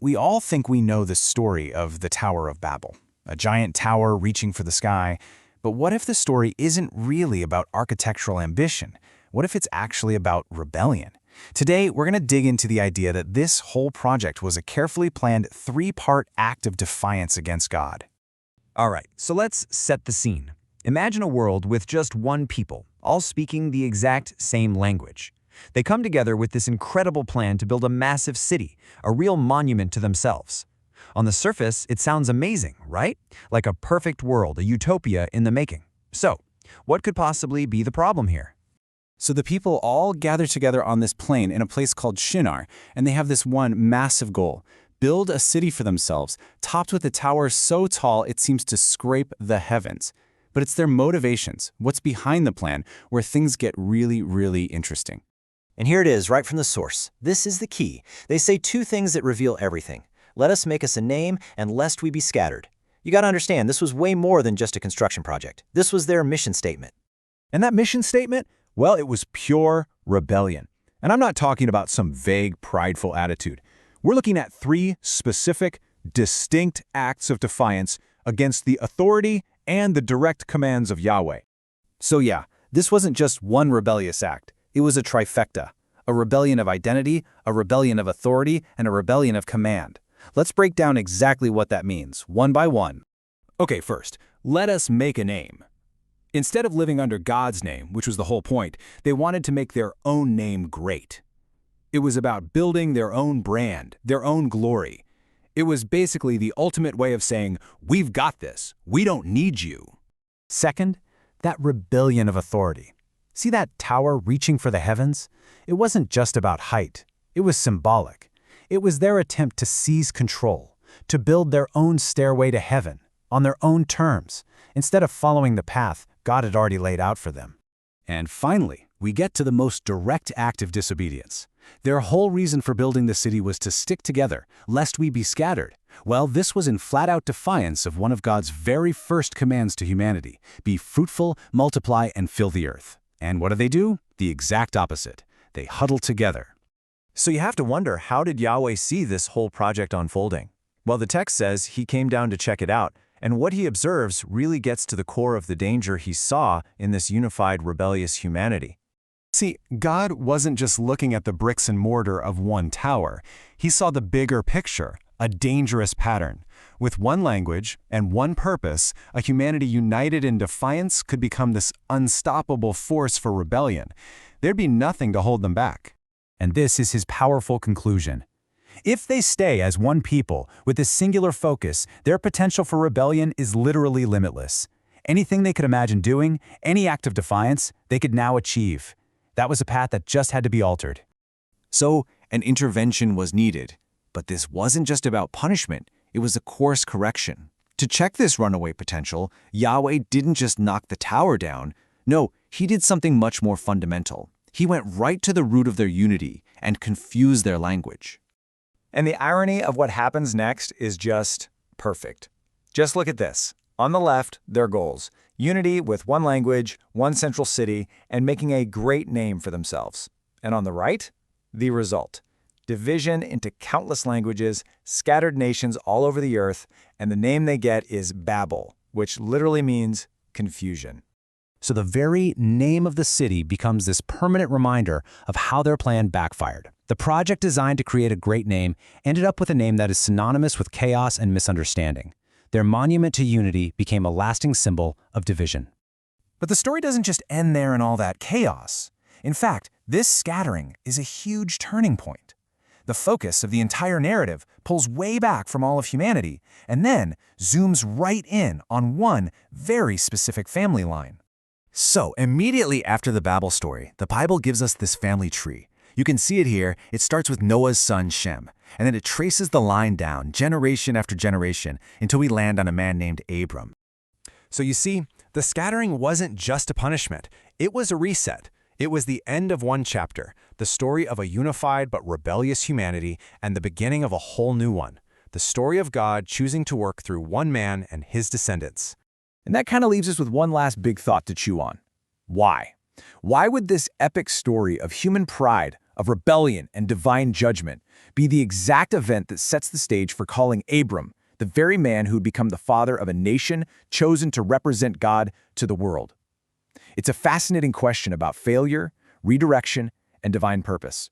We all think we know the story of the Tower of Babel, a giant tower reaching for the sky. But what if the story isn't really about architectural ambition? What if it's actually about rebellion? Today, we're going to dig into the idea that this whole project was a carefully planned three-part act of defiance against God. All right, so let's set the scene. Imagine a world with just one people, all speaking the exact same language. They come together with this incredible plan to build a massive city, a real monument to themselves. On the surface, it sounds amazing, right? Like a perfect world, a utopia in the making. So, what could possibly be the problem here? So the people all gather together on this plain in a place called Shinar, and they have this one massive goal: build a city for themselves, topped with a tower so tall it seems to scrape the heavens. But it's their motivations, what's behind the plan, where things get really, really interesting. And here it is, right from the source. This is the key. They say two things that reveal everything. Let us make us a name, and lest we be scattered. You gotta understand, this was way more than just a construction project. This was their mission statement. And that mission statement? Well, it was pure rebellion. And I'm not talking about some vague, prideful attitude. We're looking at three specific, distinct acts of defiance against the authority and the direct commands of Yahweh. So yeah, this wasn't just one rebellious act. It was a trifecta: a rebellion of identity, a rebellion of authority, and a rebellion of command. Let's break down exactly what that means, one by one. Okay, first, let us make a name. Instead of living under God's name, which was the whole point, they wanted to make their own name great. It was about building their own brand, their own glory. It was basically the ultimate way of saying, we've got this, we don't need you. Second, that rebellion of authority. See that tower reaching for the heavens? It wasn't just about height. It was symbolic. It was their attempt to seize control, to build their own stairway to heaven, on their own terms, instead of following the path God had already laid out for them. And finally, we get to the most direct act of disobedience. Their whole reason for building the city was to stick together, lest we be scattered. Well, this was in flat-out defiance of one of God's very first commands to humanity: be fruitful, multiply, and fill the earth. And what do? The exact opposite. They huddle together. So you have to wonder, how did Yahweh see this whole project unfolding? Well, the text says he came down to check it out, and what he observes really gets to the core of the danger he saw in this unified, rebellious humanity. See, God wasn't just looking at the bricks and mortar of one tower. He saw the bigger picture, a dangerous pattern. With one language and one purpose, a humanity united in defiance could become this unstoppable force for rebellion. There'd be nothing to hold them back. And this is his powerful conclusion. If they stay as one people with this singular focus, their potential for rebellion is literally limitless. Anything they could imagine doing, any act of defiance, they could now achieve. That was a path that just had to be altered. So, an intervention was needed. But this wasn't just about punishment, it was a course correction. To check this runaway potential, Yahweh didn't just knock the tower down. No, he did something much more fundamental. He went right to the root of their unity and confused their language. And the irony of what happens next is just perfect. Just look at this. On the left, their goals: unity with one language, one central city, and making a great name for themselves. And on the right, the result: division into countless languages, scattered nations all over the earth, and the name they get is Babel, which literally means confusion. So the very name of the city becomes this permanent reminder of how their plan backfired. The project designed to create a great name ended up with a name that is synonymous with chaos and misunderstanding. Their monument to unity became a lasting symbol of division. But the story doesn't just end there in all that chaos. In fact, this scattering is a huge turning point. The focus of the entire narrative pulls way back from all of humanity and then zooms right in on one very specific family line. So, immediately after the Babel story, the Bible gives us this family tree. You can see it here. It starts with Noah's son, Shem, and then it traces the line down generation after generation until we land on a man named Abram. So you see, the scattering wasn't just a punishment. It was a reset. It was the end of one chapter, the story of a unified but rebellious humanity, and the beginning of a whole new one, the story of God choosing to work through one man and his descendants. And that kind of leaves us with one last big thought to chew on. Why? Why would this epic story of human pride, of rebellion and divine judgment, be the exact event that sets the stage for calling Abram, the very man who would become the father of a nation chosen to represent God to the world. It's a fascinating question about failure, redirection, and divine purpose.